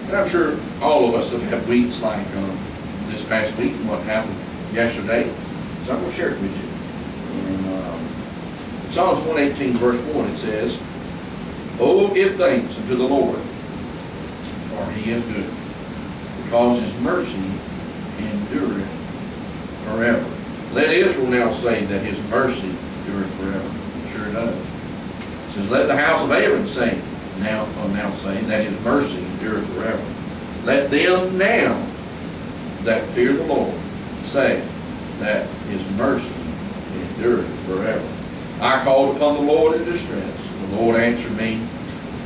And I'm sure all of us have had weeks like this past week and what happened yesterday. So I'm going to share it with you. In Psalms 118 verse 1 it says, "Oh, give thanks unto the Lord, for he is good, because his mercy endureth forever." Let Israel now say that his mercy endureth forever. It sure does. It says, "Let the house of Aaron say, now say that his mercy endureth forever. Let them now that fear the Lord say that his mercy endureth forever. I called upon the Lord in distress. The Lord answered me,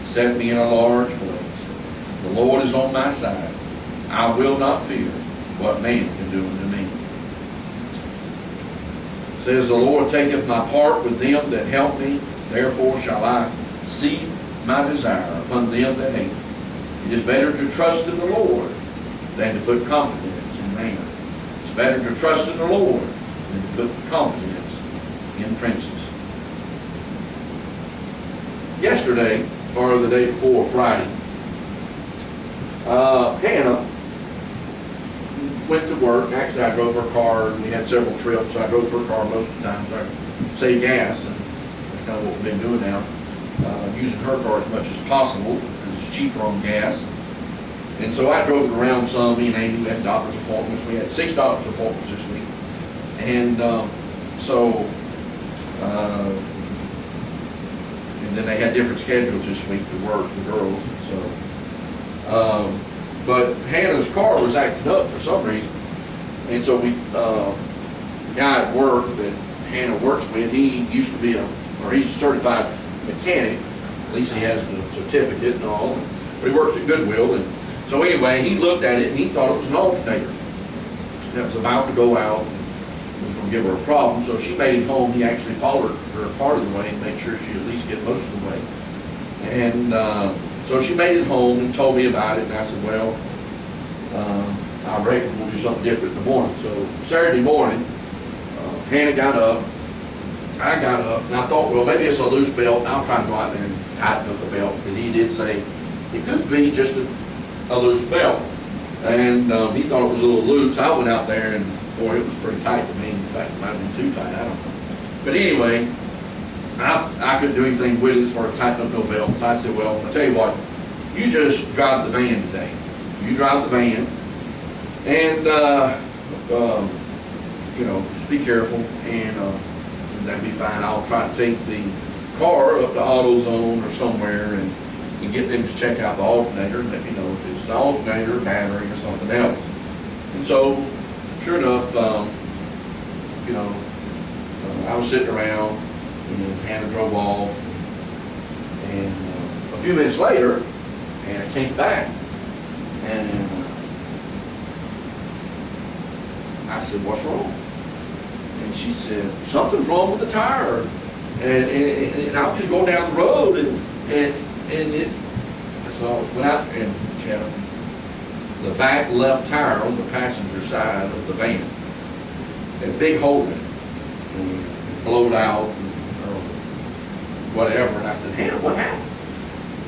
set me in a large place. The Lord is on my side. I will not fear what man can do unto me." It says, "The Lord taketh my part with them that help me. Therefore shall I see my desire upon them that hate me. It is better to trust in the Lord than to put confidence in man." It's better to trust in the Lord than to put confidence in princes. Yesterday, or the day before, Friday, Hannah went to work. Actually, I drove her car, and we had several trips, so I drove her car most of the time so I could save gas, and that's kind of what we've been doing now. Using her car as much as possible because it's cheaper on gas. And so I drove it around some. Me and Amy, we had doctor's appointments. We had 6 doctor's appointments this week. And and then they had different schedules this week to work, the girls. So, but Hannah's car was acting up for some reason. And so the guy at work that Hannah works with, he used to be he's a certified mechanic. At least he has the certificate and all. But he works at Goodwill. And so anyway, he looked at it and he thought it was an alternator that was about to go out and was going to give her a problem. So she made it home. He actually followed her part of the way and made sure she'd at least get most of the way. And so she made it home and told me about it. And I said, well, I reckon we'll do something different in the morning. So Saturday morning, Hannah got up. I got up and I thought, well, maybe it's a loose belt. I'll try to go out there and tighten up the belt, because he did say it could be just a loose belt. And he thought it was a little loose. I went out there and boy, it was pretty tight to me. In fact, it might have been too tight. I don't know. But anyway, I couldn't do anything with it as far as tightening up no belt. So I said, well, I'll tell you what, you just drive the van today. You drive the van and just be careful, and that'd be fine. I'll try to take the car up to AutoZone or somewhere and get them to check out the alternator and let me know if it's the alternator, battery, or something else. And so, sure enough, I was sitting around, and Hannah drove off, and a few minutes later, Hannah came back, and I said, "What's wrong?" And she said, "Something's wrong with the tire." And I was just going down the road, so I went out and she had the back left tire on the passenger side of the van. Had a big hole in it, and it blowed out or whatever. And I said, "Hannah, what happened?"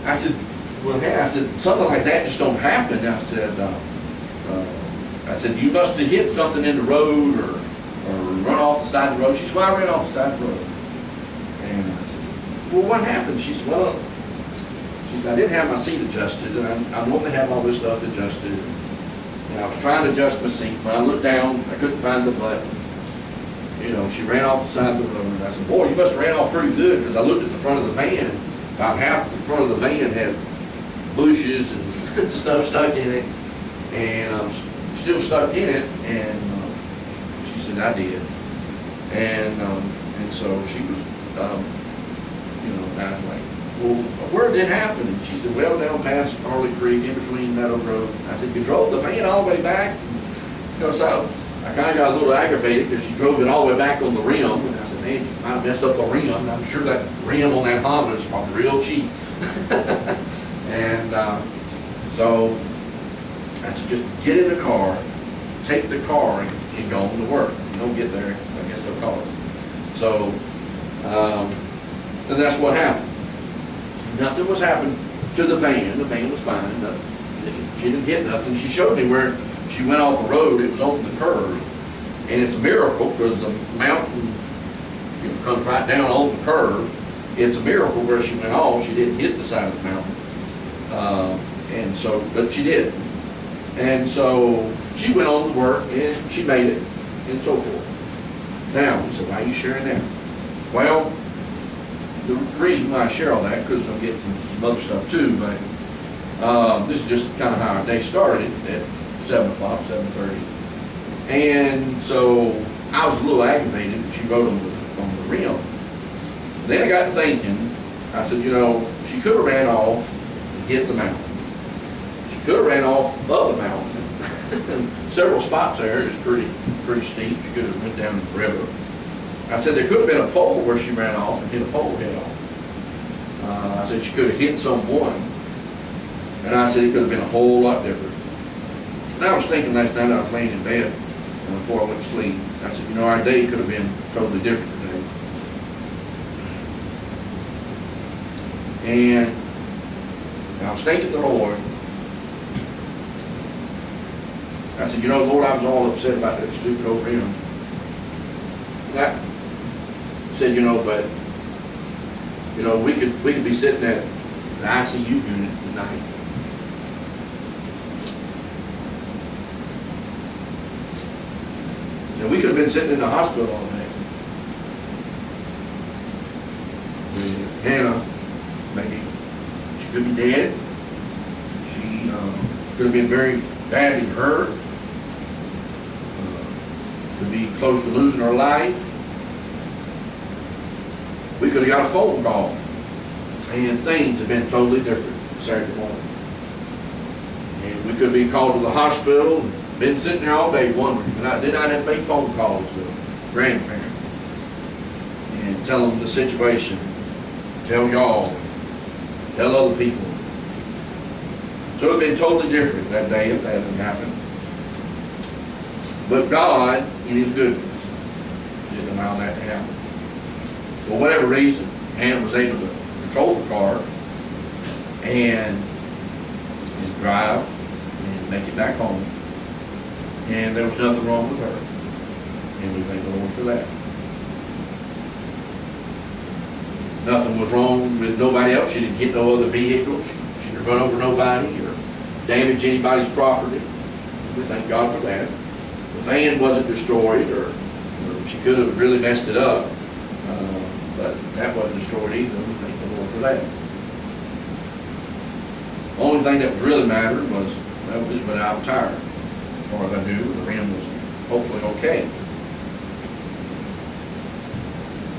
I said, "Well, Hannah," I said, "something like that just don't happen." And I said, "You must have hit something in the road or run off the side of the road." She said, "Well, I ran off the side of the road." And I said, "Well, what happened?" She said, "Well," she said, "I didn't have my seat adjusted, and I normally have all this stuff adjusted. And I was trying to adjust my seat. When I looked down, I couldn't find the button. She ran off the side of the road." And I said, "Boy, you must have ran off pretty good," because I looked at the front of the van, and about half the front of the van had bushes and stuff stuck in it, and still stuck in it." And she said, "I did." And so she was, I was like, "Well, where did it happen?" And she said, "Well, down past Harley Creek, in between Meadow Grove." I said, "You drove the van all the way back?" So I kind of got a little aggravated because she drove it all the way back on the rim. And I said, "Man, you might have messed up the rim. I'm sure that rim on that Honda is probably real cheap." And so I said, "Just get in the car, take the car, and go on to work. You don't get there, I guess they'll call us." So, and that's what happened. Nothing was happening to the van. The van was fine. Nothing She didn't hit nothing. She showed me where she went off the road. It was on the curve. And it's a miracle because the mountain comes right down on the curve. It's a miracle where she went off. She didn't hit the side of the mountain. And so, but she did. And so she went on to work and she made it and so forth. Now, so why are you sharing that? Well, the reason why I share all that, because I'm getting some other stuff too, but this is just kind of how our day started at 7 o'clock, 7:30. And so I was a little aggravated that she rode on the rim. Then I got to thinking, I said, she could have ran off and hit the mountain. She could have ran off above the mountain. Several spots there is pretty steep. She could have went down the river. I said there could have been a pole where she ran off and hit a pole head on. I said she could have hit someone. And I said it could have been a whole lot different. And I was thinking last night I was laying in bed before I went to sleep. I said, our day could have been totally different today. And I was thanking the Lord. I said, Lord, I was all upset about that stupid old rim. And I said, but we could be sitting at the ICU unit tonight. We could have been sitting in the hospital all day. Hannah, maybe she could be dead. She could have been very badly hurt. Could be close to losing her life. We could have got a phone call, and things have been totally different Saturday morning. And we could be called to the hospital. Been sitting there all day wondering, but then I'd have to make phone calls to grandparents and tell them the situation, tell y'all, tell other people. So it would have been totally different that day if that hadn't happened. But God, in His goodness, didn't allow that to happen. For whatever reason, Hannah was able to control the car and drive and make it back home. And there was nothing wrong with her. And we thank the Lord for that. Nothing was wrong with nobody else. She didn't hit no other vehicles. She didn't run over nobody or damage anybody's property. We thank God for that. The van wasn't destroyed, or she could have really messed it up. But that wasn't destroyed either. We thank the Lord for that. The only thing that was really mattered was, we went out tired. As far as I knew, the rim was hopefully okay.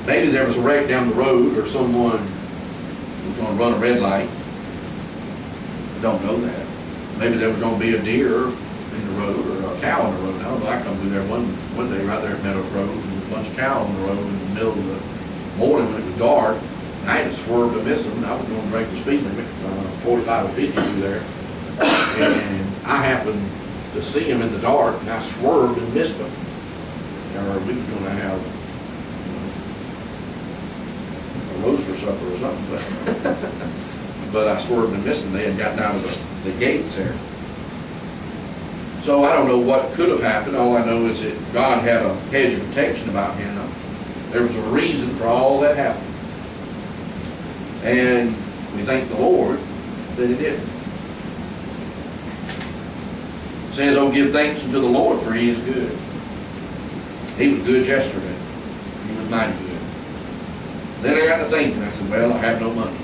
Maybe there was a wreck down the road or someone was going to run a red light. I don't know that. Maybe there was going to be a deer in the road or a cow in the road. I don't know. I come through there one day right there at Meadow Grove, and there was a bunch of cows on the road in the middle of the morning when it was dark. And I had to swerve to miss them. I was going to break the speed limit, 45 or 50 through there. And I happened to see them in the dark, and I swerved and missed them. Or we were going to have a roast for supper or something, but I swerved and missed them. They had gotten out of the gates there. So I don't know what could have happened. All I know is that God had a hedge of protection about Hannah. There was a reason for all that happened. And we thank the Lord that it did. It says, "Oh, give thanks unto the Lord, for He is good." He was good yesterday. He was mighty good. Then I got to thinking. I said, well, I have no money.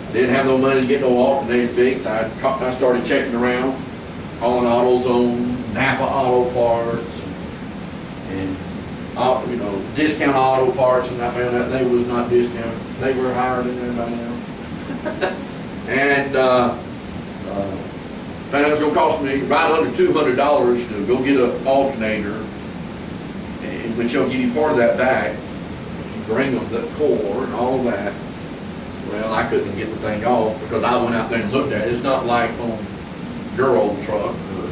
I didn't have no money to get no alternator fixed. I started checking around, calling AutoZone, Napa Auto Parts, and discount auto parts, and I found out they was not discounted. They were higher than everybody else. And found out it was going to cost me right under $200 to go get an alternator, and which will give you part of that back if you bring them the core and all of that. Well, I couldn't get the thing off because I went out there and looked at it. It's not like on your old truck or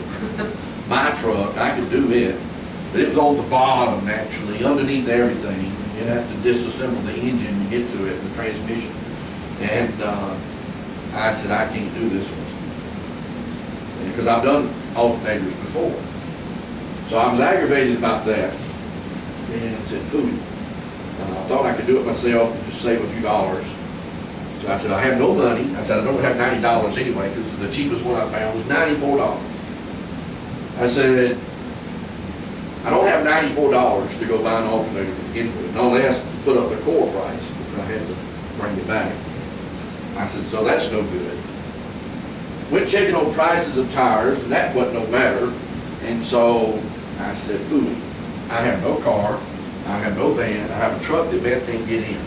my truck. I could do it, but it was on the bottom actually, underneath everything. You'd have to disassemble the engine to get to it, the transmission. And I said, I can't do this one. because I've done alternators before. So I was aggravated about that, and I said, food. I thought I could do it myself and just save a few dollars. So I said, I have no money. I said, I don't have $90 anyway, because the cheapest one I found was $94. I said, I don't have $94 to go buy an alternator to begin with, no less to put up the core price, which I had to bring it back. I said, so that's no good. Went checking on prices of tires, and that wasn't no better. And so I said, food. I have no car, I have no van, I have a truck that that thing get in.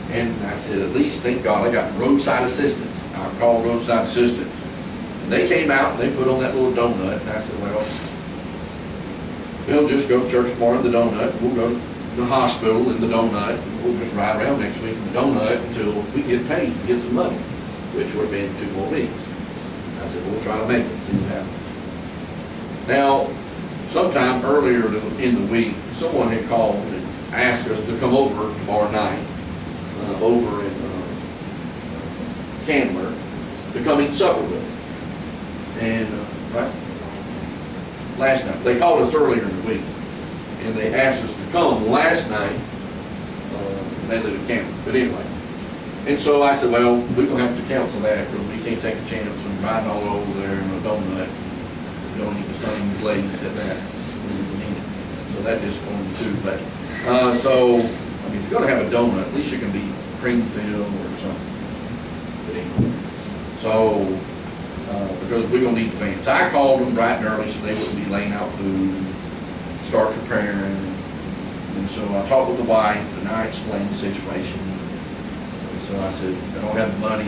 And I said, at least, thank God, I got roadside assistance. I called roadside assistance. And they came out and they put on that little donut. And I said, well, we'll just go to church tomorrow in the donut. We'll go to the hospital in the donut. And we'll just ride around next week in the donut until we get paid, get some money, which would have been 2 more weeks. I said, we'll try to make it, see what happens. Now, sometime earlier in the week, someone had called and asked us to come over tomorrow night, over in Candler, to come eat supper with them. And, right? Last night. They called us earlier in the week, and they asked us to come last night. They live in Candler, but anyway. And so I said, well, we're going to have to cancel that, because we can't take a chance of riding all over there in a donut. We don't need to stay ladies at that. So that disappointed me too. But, so, I mean, if you're going to have a donut, at least you can be cream filled or something. But anyway. So, because we're going to need the van. So I called them bright and early so they wouldn't be laying out food and start preparing. And so I talked with the wife and I explained the situation. And so I said, I don't have the money,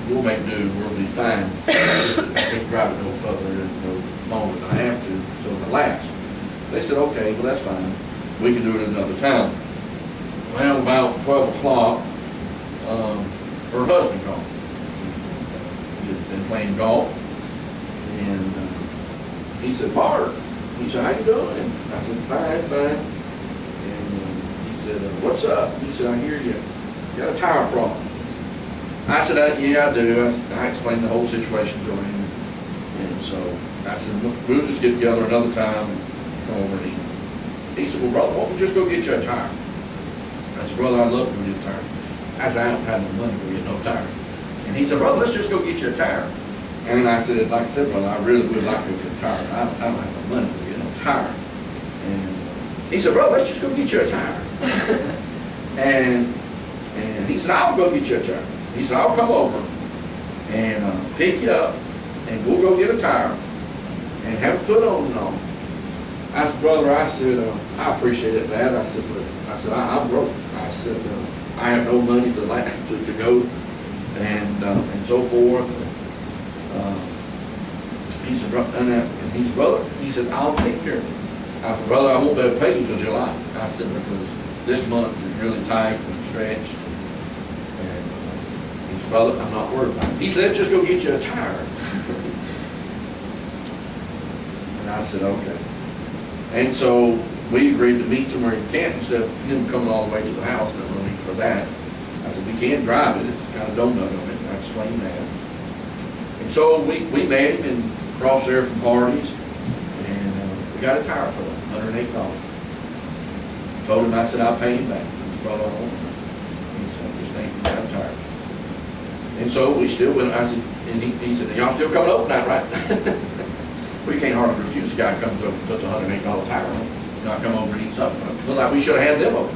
we'll make do, we'll be fine. I can't drive it no further and no longer than I have to, so it lasts. They said, okay, well that's fine. We can do it another time. Well, about 12 o'clock, her husband called. He had been playing golf, and he said, Mark, he said, how you doing? I said, fine. And he said, what's up? He said, I hear you got a tire problem. I said, yeah, I do. I explained the whole situation to him. And so I said, we'll just get together another time and come over and eat. He said, well, brother, why don't we just go get you a tire? I said, brother, I'd love to go get a tire. I said, I don't have no money to get no tire. And he said, brother, let's just go get you a tire. And I said, like I said, brother, I really would like to go get a tire. I don't have no money to get no tire. And he said, brother, let's just go get you a tire. and he said, I'll go get you a tire. He said, I'll come over and pick you up, and we'll go get a tire and have it put on and on. I said, brother, I said, I appreciate it, Dad. I said, but I'm broke. I said, I have no money to go and so forth. He said, brother, he said, I'll take care of it. I said, brother, I won't be able to pay you until July. I said, because this month is really tight and stretched. Brother, I'm not worried about it. He said, let's just go get you a tire. And I said, okay. And so we agreed to meet somewhere in Canton instead of him coming all the way to the house. No need for that. I said, we can't drive it. It's got a donut on it. And I explained that. And so we met him and crossed there from parties. And we got a tire put on, $108. Told him, I said, I'll pay him back. He brought on. He said, just thank you for that tire. And so we still went. I said, and he said, y'all still coming over tonight, right? We can't hardly refuse. The guy comes over and puts a $108 tire on it, not come over and eat something. Looked like we should have had them over.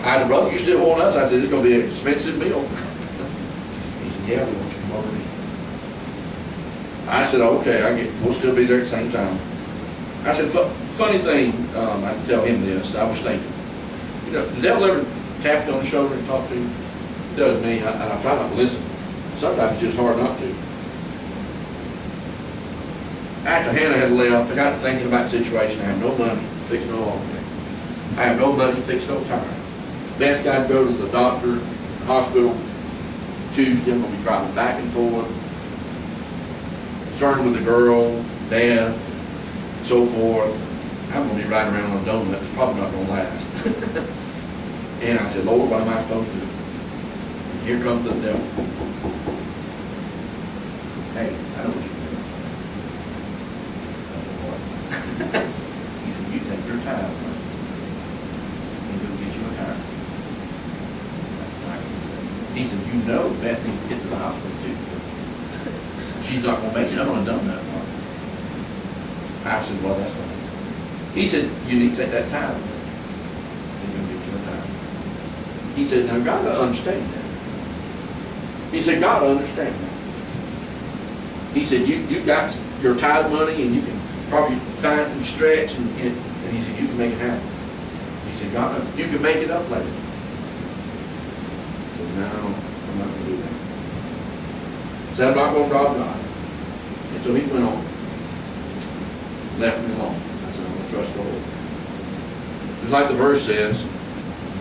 I said, brother, you still want us? I said, it's going to be an expensive meal. He said, yeah, we want you to come over and eat. I said, okay, we'll still be there at the same time. I said, funny thing, I can tell him this. I was thinking, you know, the devil ever tap you on the shoulder and talk to you? Does me, and I try not to listen. Sometimes it's just hard not to. After Hannah had left, I got to thinking about the situation. I have no money to fix no alternator. I have no money to fix no tire. Best guy to go to the doctor, the hospital, Tuesday. I'm going to be driving back and forth. Concerned with the girl, death, so forth. I'm going to be riding around on a donut. It's probably not going to last. And I said, Lord, what am I supposed to do? Here comes the devil. hey, I know what you can do. I said, what? He said, you take your time and go get you a tire. I said, I can do that. He said, you know Beth needs to get to the hospital too. She's not gonna make it. I don't done that one. I said, well, that's fine. He said, you need to take that time and go get you a tire. He said, now God will understand that. He said, God will understand that. He said, you got your tithe money and you can probably find and stretch and he said, you can make it happen. He said, God, you can make it up later. I said, no, I'm not going to do that. He said, I'm not going to rob God. And so he went on. Left me alone. I said, I'm going to trust the Lord. Just like the verse says,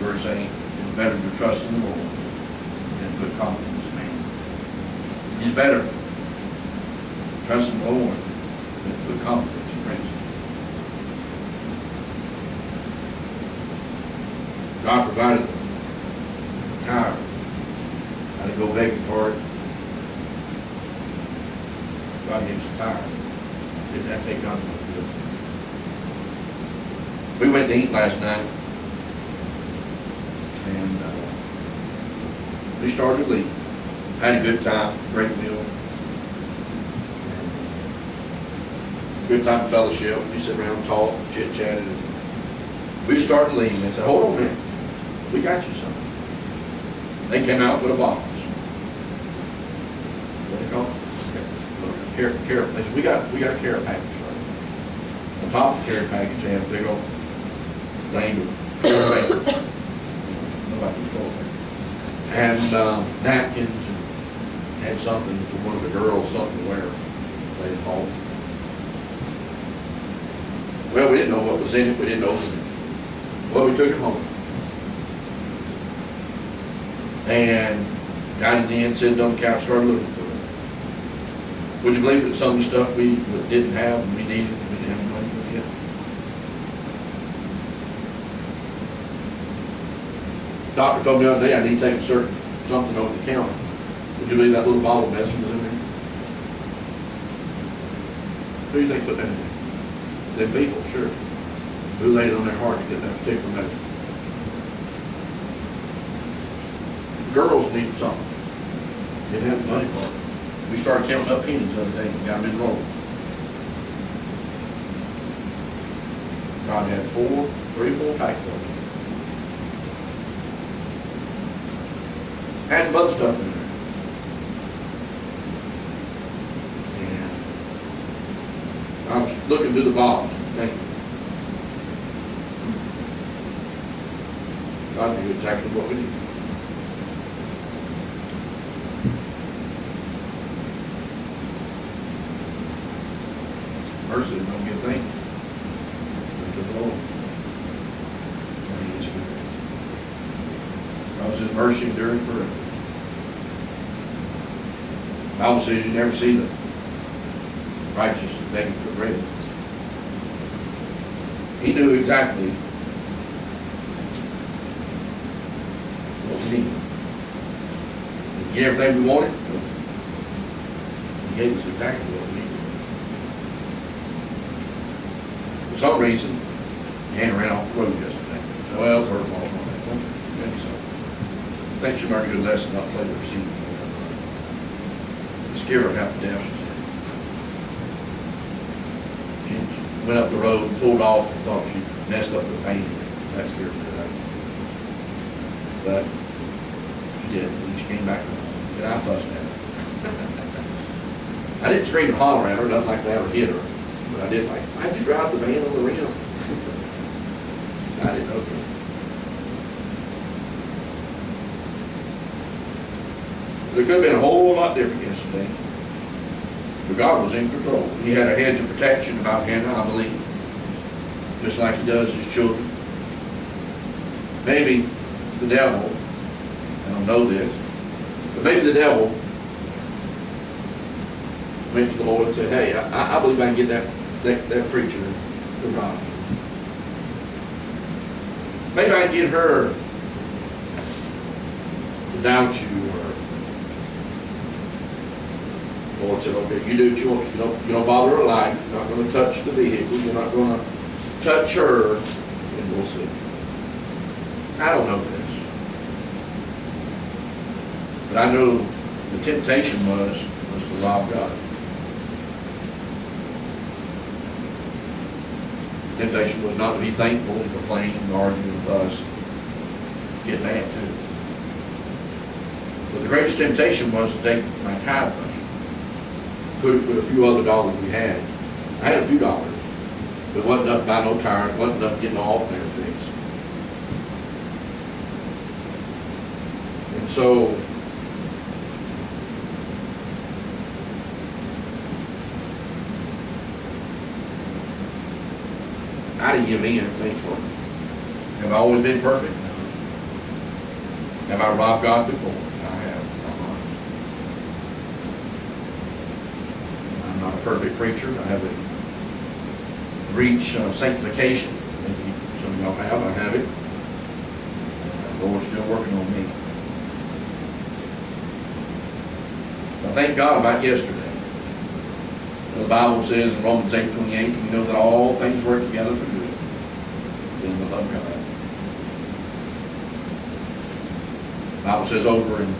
verse 8, it's better to trust in the Lord than to put confidence in man. It's better to trust in the Lord than to put confidence in princes. God provided a tire. I had to go begging for it. God gave us a tire. Didn't have to take God to do it. We went to eat last night, and we started leaving. Had a good time, great meal. Good time of fellowship. We sit around, talk, chit-chatted. We started leaving. They said, hold on a minute. We got you something. They came out with a box. What do they call it? Care. They said, we got a care package. Right? On top of the care package, they had a big old thing of care paper. Nobody was told that. And napkins, and had something for one of the girls, something to wear. They didn't hold. Well, we didn't know what was in it. We didn't open it. Well, we took it home. And got it in, sat on the couch, started looking for it. Would you believe that some of the stuff we didn't have and we needed, we didn't have money to get? Doctor told me the other day I need to take something over the counter. Would you believe that little bottle of medicine was in there? Who do you think put that in there? Them people, sure. Who laid it on their heart to get that particular medicine? Girls needed something. Didn't have the money for it. We started counting up pennies the other day and got them in rolls. God had 3 or 4 packs of them. Had some other stuff in there. And I was looking through the box and thinking, God knew exactly what we needed. Mercy is no good thing. To the Lord. He is good. Because His mercy endures forever. The Bible says you never see the righteous begging for bread. He knew exactly what we needed. Did we get everything we wanted? No. He gave us exactly what we needed. For some reason, Hannah ran off the road yesterday. So, well, it's her fault. Maybe so. I think she learned a good lesson not to play with her seat. It scared her half to death, she said. She went up the road and pulled off and thought she messed up the paint. That scared her to death. But she did. And she came back and I fussed at her. I didn't scream and holler at her, nothing like that, or hit her. But I did like, why'd you drive the van on the rim? I didn't know that. It could have been a whole lot different yesterday. But God was in control. He had a hedge of protection about Hannah, I believe. Just like He does His children. Maybe the devil, I don't know this, but maybe the devil went to the Lord and said, hey, I believe I can get that preacher to rob. Maybe I can get her to doubt you or The Lord said, okay, you do what you want. You don't bother her life. You're not going to touch the vehicle. You're not going to touch her. And we'll see. I don't know this. But I know the temptation was to rob God. The temptation was not to be thankful and complain and argue and fuss. Get mad too. But the greatest temptation was to take my tithe money, put it with a few other dollars we had. I had a few dollars, but it wasn't enough to buy no tire, it wasn't enough to get an alternator fixed. And so, I didn't give in, thankfully. Have I always been perfect? No. Have I robbed God before? I have. I'm not a perfect preacher. I haven't reached sanctification. Maybe some of y'all have. I have it. The Lord's still working on me. I thank God about yesterday. The Bible says in Romans 8:28, we know that all things work together for good. Then the love of God. The Bible says over in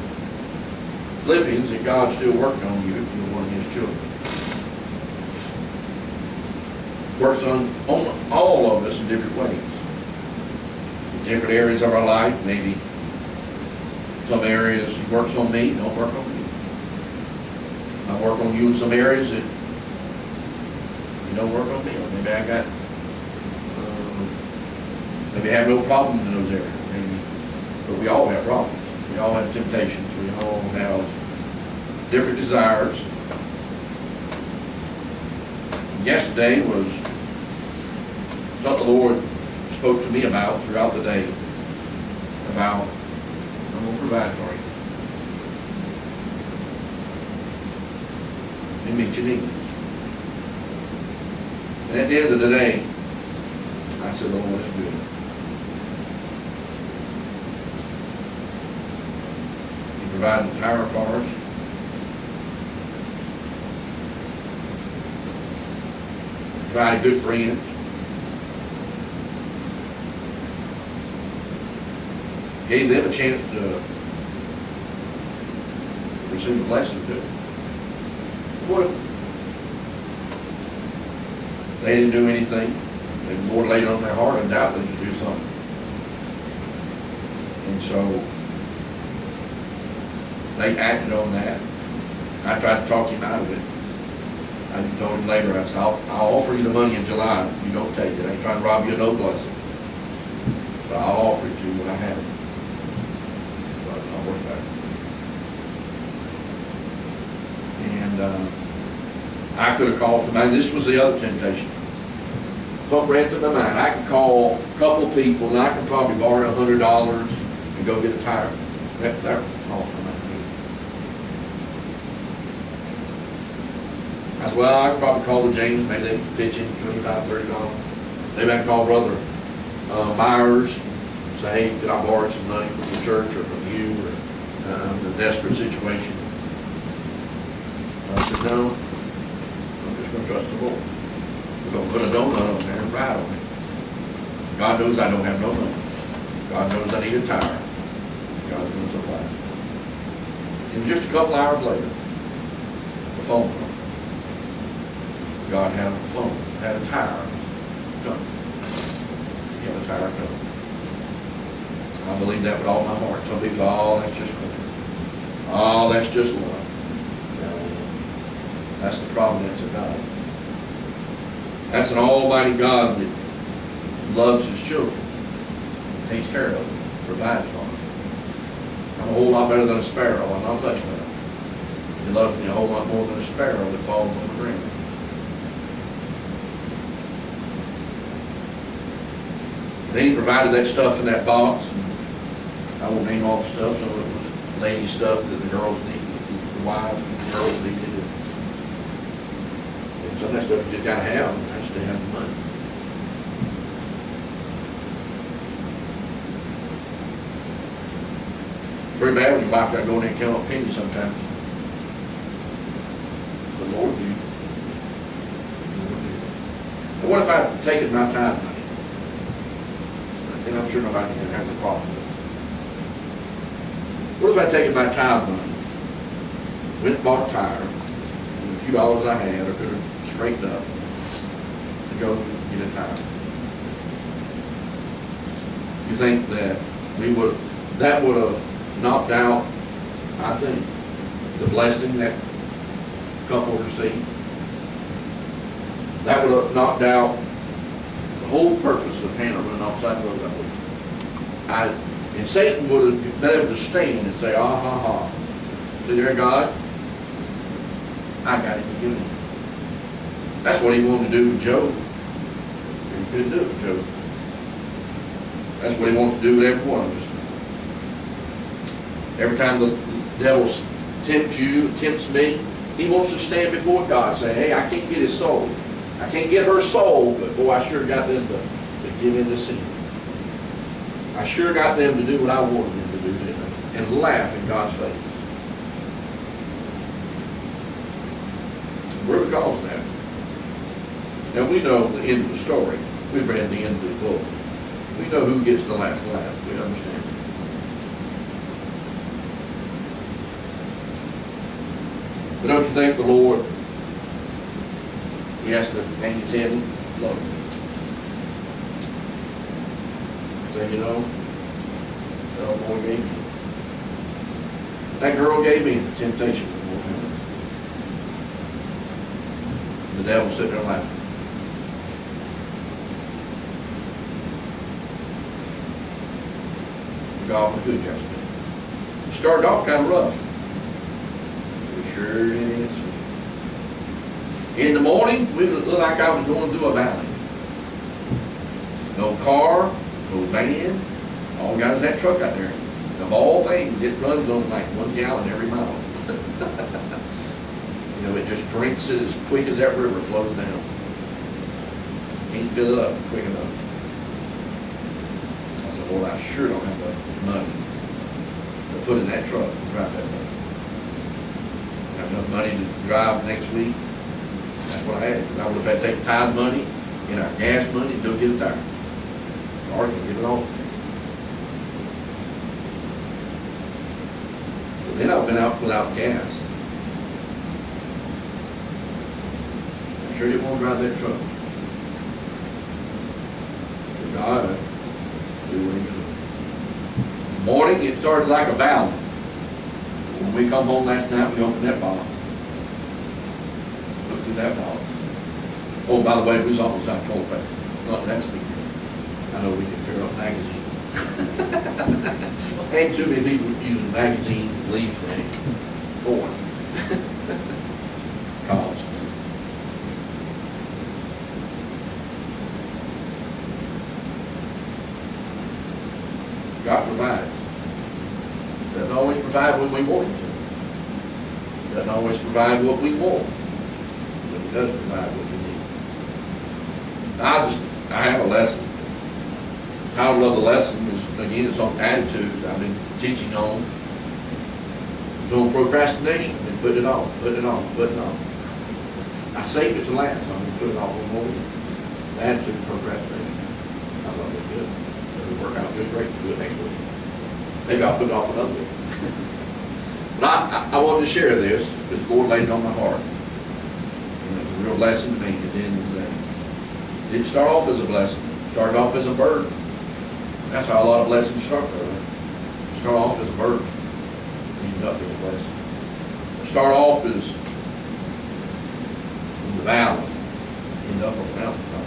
Philippians that God's still working on you if you're one of His children. Works on all of us in different ways. In different areas of our life, maybe some areas He works on me, don't work on me. I work on you in some areas that you don't work on me. Or maybe I got, maybe I have no problem in those areas. Maybe, but we all have problems. We all have temptations. We all have different desires. Yesterday was something the Lord spoke to me about throughout the day. About, I'm going to provide for you. You meet your needs. And at the end of the day, I said, Lord, let's do it. He provided the tire for us. He provided good friends. Gave them a chance to receive a blessing too. What if they didn't do anything? The Lord laid it on their heart undoubtedly to do something. And so they acted on that. I tried to talk him out of it. I told him later, I said, I'll offer you the money in July if you don't take it. I ain't trying to rob you of no blessing. But I'll offer it to you when I have it. But I'll work back. And I could have called somebody. This was the other temptation. Something ran through my mind. I could call a couple people and I could probably borrow $100 and go get a tire. That was off my mind. I said, well, I could probably call the James, maybe they could pitch in $25, $30. Maybe I can call Brother Myers and say, hey, could I borrow some money from the church or from you, or in a desperate situation. I said, no, I'm just going to trust the Lord. We're going to put a donut on there and ride on it. God knows I don't have no money. God knows I need a tire. God's going to supply it. And just a couple hours later, the phone call. God had a phone, had a tire come. He had a tire come. I believe that with all my heart. Some people, oh, that's just cool. Oh, that's just love. No, that's the providence of God. That's an almighty God that loves His children, takes care of them, provides for them. I'm a whole lot better than a sparrow. I'm not much better. He loves me a whole lot more than a sparrow that falls on the ground. Then He provided that stuff in that box. I won't name all the stuff. Some of it was lady stuff that the girls needed, the wives and the girls needed. And some of that stuff you just got to have. I just didn't have the money. Pretty bad when your wife got to go in there and count up pennies sometimes. And what if I'd taken my tithe money? And I'm sure nobody can have the problem with it. What if I'd taken my tithe money, went and bought a tire, and a few dollars I had, I could have scraped up, and go get a tire? You think that that would have knocked out, I think, the blessing that couple received? That would have knocked out the whole purpose of Hannah running off side of the road that way. And Satan would have been able to stand and say, ah ha ha. See there, God? I got him to give him. That's what he wanted to do with Job. He couldn't do it with Job. That's what he wants to do with every one of us. Every time the devil tempts you, tempts me, he wants to stand before God and say, hey, I can't get his soul. I can't get her soul, but boy, I sure got them to give in to sin. I sure got them to do what I wanted them to do, didn't I? And laugh in God's face. We're the cause of that. Now we know the end of the story. We've read the end of the book. We know who gets the last laugh. We understand. But don't you think the Lord, he has to hang his head and love him? So, you know, that old boy gave in. That girl gave in to temptation of the Lord. The devil sitting there laughing. God was good yesterday. It started off kind of rough. It sure is. In the morning, we looked like I was going through a valley. No car, no van. All the guys had truck out there. Of all things, it runs on like 1 gallon every mile. You know, it just drinks it as quick as that river flows down. Can't fill it up quick enough. I said, well, I sure don't have the money to put in that truck and drive that truck. Have enough money to drive next week. That's what I had. I would have had to take tithe money and our gas money to go get a tire. Or I can get it all. But then I've been out without gas. I sure didn't want to drive that truck. But God, do what he could. Morning, it started like a valley. When we come home last night, we opened that box. Looked through that box. Oh, by the way, we was almost out of toilet paper. Not that's big. I know we can tear up magazines. Ain't too many people using magazines and leaves for porn. Cause. God provides. Doesn't always provide when we want Him to. Doesn't always provide what we want. But He does provide what we need. I have a lesson. The title of the lesson is, again, it's on attitude. I've been teaching on. It's on procrastination. I've been putting it off, putting it off, putting it off. I saved it to last, so I'm going to put it off one more week. The attitude of procrastination. I thought it was good. It'll work out just great to do it next week. Maybe I'll put it off another week. But I wanted to share this because the Lord laid it on my heart. And it was a real blessing to me. It didn't start off as a blessing. It started off as a burden. That's how a lot of blessings start, though. Start off as a burden. End up being a blessing. Start off as in the valley. End up on the mountaintop.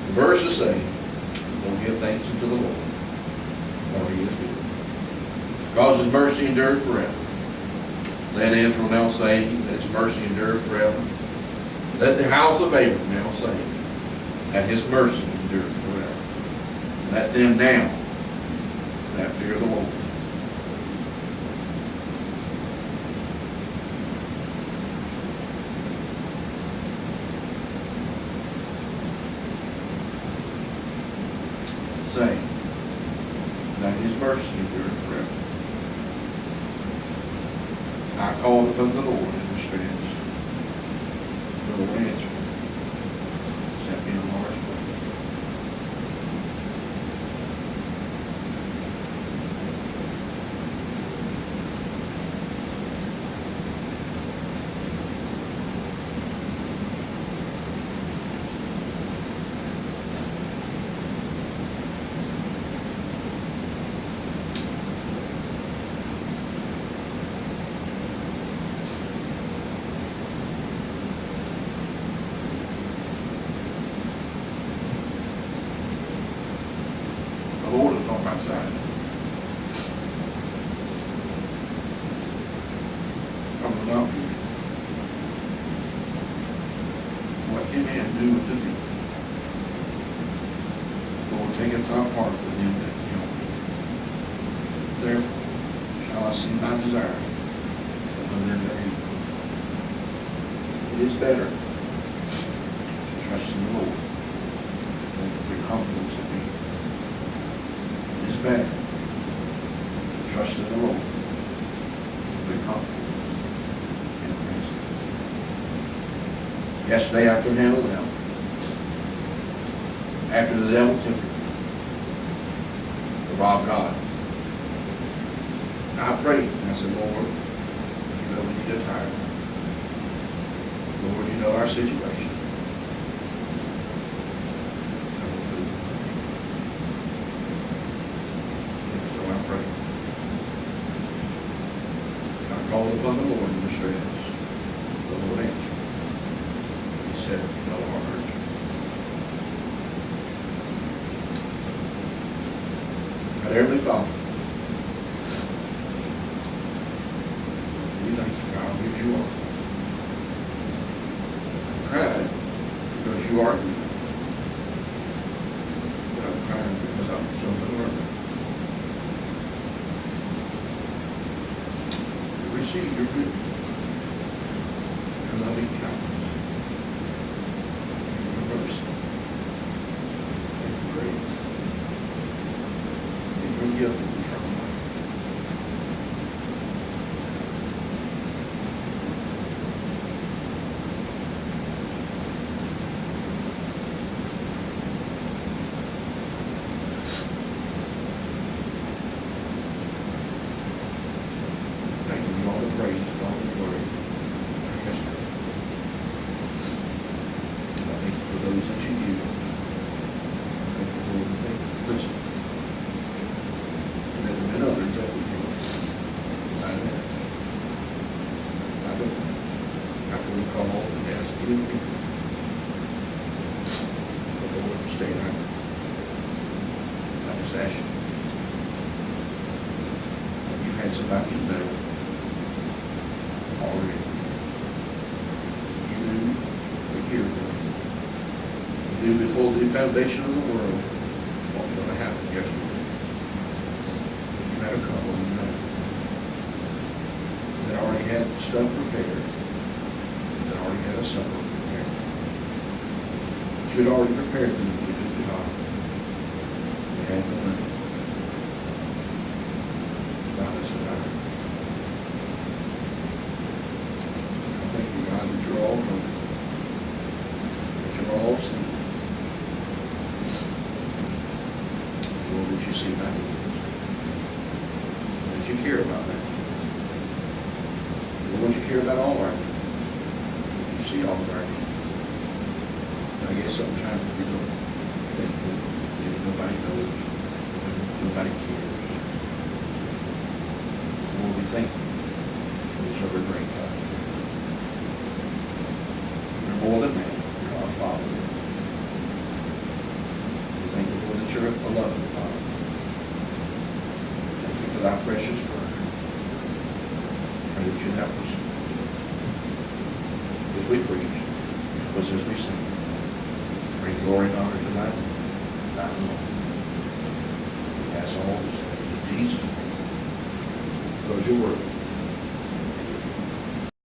The verses say, "Don't give thanks unto the Lord, for He is good. Because His mercy endures forever. Let Israel now say that His mercy endures forever. Let the house of Abraham now say that His mercy endures forever. Let them now that fear the Lord." Say that His mercy endures forever. I called upon the Lord in distress. The no answer. Except being a large place. The Lord is on my side. I will not fear. What can man do unto thee? The Lord taketh thy part with him that help thee. Therefore shall I send my desire of them that hate me. It is better to trust in the Lord than to put confidence in me. It is better to trust in the Lord than to put confidence in man. Yesterday after the handle down, after the devil tempted me to rob God, I prayed and I said, Lord, you know we need a tire. Lord, you know our situation. So I prayed. I called upon the Lord in distress. The Lord answered. He said, no heart. But Heavenly Father, we thank you for how good you are. I'm crying because you are good. But I'm crying because I'm so unlearned. We receive your goodness, your loving kindness, your mercy, and your grace, and your gift of eternal life. Thank you for all the praise and all the glory for history. I thank you for those that you use. I thank you for the things that listen. And there have been others that we can find out. I don't know. After we call and ask you to be. But Lord, stay out. I just ask you. You had somebody in there already. You knew the hero. You knew before the foundation of the world what was going to happen yesterday. You had a couple you know that already had stuff prepared, that already had a supper prepared. But you had already prepared them to do the job. They had the money. God is alive. I thank you, God, that you're all knowing, that you're all seeing. Lord, that you see my needs, that you care about that. Lord, you care about all our needs. You see all of our needs. I guess sometimes we don't think that nobody knows, nobody cares. Lord, we thank you for this ever great God. You're more than man. You're our Father. We thank you, Lord, that you're a loving Father. We thank you for thy precious word. Pray that you help us as we preach, help us as we sing. Bring glory and honor to thy name, thy Lord. We ask all these things in Jesus' name. Because your word.